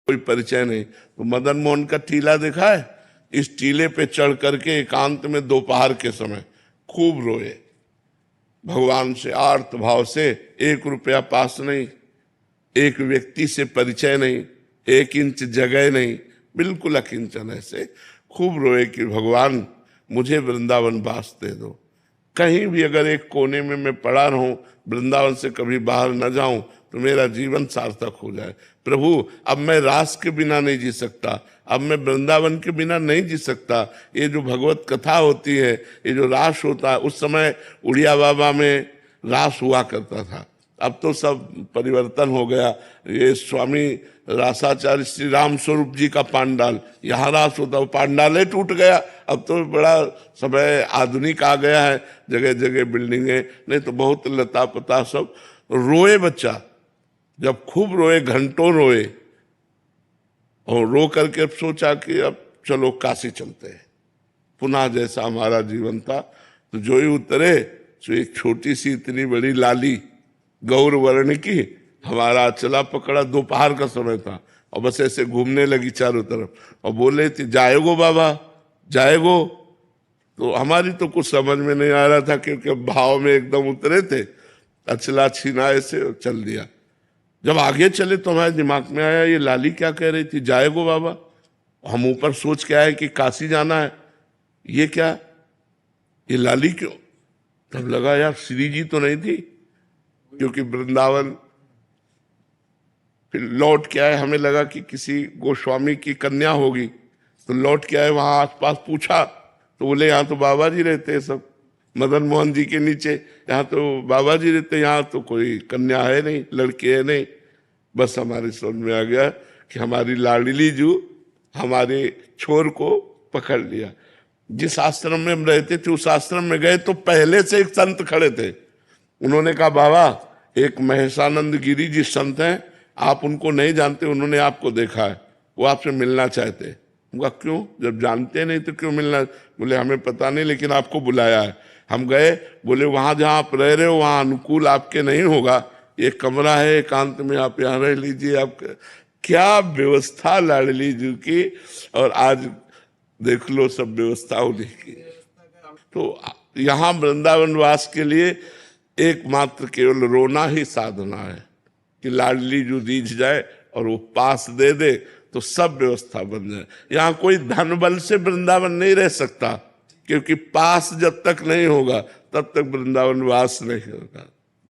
कोई परिचय नहीं। तो मदन मोहन का टीला देखा है? इस टीले पे चढ़ करके एकांत में दोपहर के समय खूब रोए, भगवान से आर्त भाव से। 1 रुपया पास नहीं, एक व्यक्ति से परिचय नहीं, 1 इंच जगह नहीं, बिल्कुल अकिंचन ऐसे खूब रोए कि भगवान मुझे वृंदावन वास दे दो। कहीं भी अगर एक कोने में मैं पड़ा रहूं, वृंदावन से कभी बाहर न जाऊं, तो मेरा जीवन सार्थक हो जाए। प्रभु अब मैं रास के बिना नहीं जी सकता, अब मैं वृंदावन के बिना नहीं जी सकता। ये जो भगवत कथा होती है, ये जो रास होता है, उस समय उड़िया बाबा में रास हुआ करता था। अब तो सब परिवर्तन हो गया। ये स्वामी रासाचार्य श्री राम स्वरूप जी का पांडाल, यहाँ रास होता, वो पांडाल टूट गया। अब तो बड़ा समय आधुनिक आ गया है, जगह जगह बिल्डिंगें, नहीं तो बहुत लता पता सब। रोए बच्चा, जब खूब रोए, घंटों रोए, और रो करके अब सोचा कि अब चलो काशी चलते हैं, पुनः जैसा हमारा जीवन था। तो जो ही उतरे, तो एक छोटी सी इतनी बड़ी लाली गौर वर्ण की हमारा चला पकड़ा। दोपहर का समय था और बस ऐसे घूमने लगी चारों तरफ और बोले थे जाएगो बाबा जाएगो। तो हमारी तो कुछ समझ में नहीं आ रहा था, क्योंकि भाव में एकदम उतरे थे। अचला छीना ऐसे और चल दिया। जब आगे चले तो हमारे दिमाग में आया ये लाली क्या कह रही थी, जाएगो बाबा। हम ऊपर सोच के आए कि काशी जाना है, ये क्या, ये लाली क्यों? तब लगा यार श्री जी तो नहीं थी, क्योंकि वृंदावन। फिर लौट के आए, हमें लगा कि किसी गोस्वामी की कन्या होगी। तो लौट के आए, वहां आसपास पूछा तो बोले यहाँ तो बाबा जी रहते हैं सब, मदन मोहन जी के नीचे, यहाँ तो बाबा जी रहते, यहाँ तो कोई कन्या है नहीं, लड़के है नहीं। बस हमारे समझ में आ गया कि हमारी लाडली जू हमारे छोर को पकड़ लिया। जिस आश्रम में हम रहते थे उस आश्रम में गए तो पहले से एक संत खड़े थे। उन्होंने कहा बाबा एक महेशानंद गिरी जी संत हैं, आप उनको नहीं जानते, उन्होंने आपको देखा है, वो आपसे मिलना चाहते हैं। उनका क्यों, जब जानते नहीं तो क्यों मिलना? बोले हमें पता नहीं, लेकिन आपको बुलाया है। हम गए, बोले वहां जहां आप रह रहे हो वहां अनुकूल आपके नहीं होगा, एक कमरा है एकांत में, आप यहाँ रह लीजिए। आप क्या व्यवस्था लाडली जी की, और आज देख लो सब व्यवस्था उन्हीं की। तो यहाँ वृंदावन वास के लिए एकमात्र केवल रोना ही साधना है कि लाडली जो रीझ जाए और वो पास दे दे तो सब व्यवस्था बन जाए। यहाँ कोई धन बल से वृंदावन नहीं रह सकता, क्योंकि पास जब तक नहीं होगा तब तक वृंदावन वास नहीं होगा।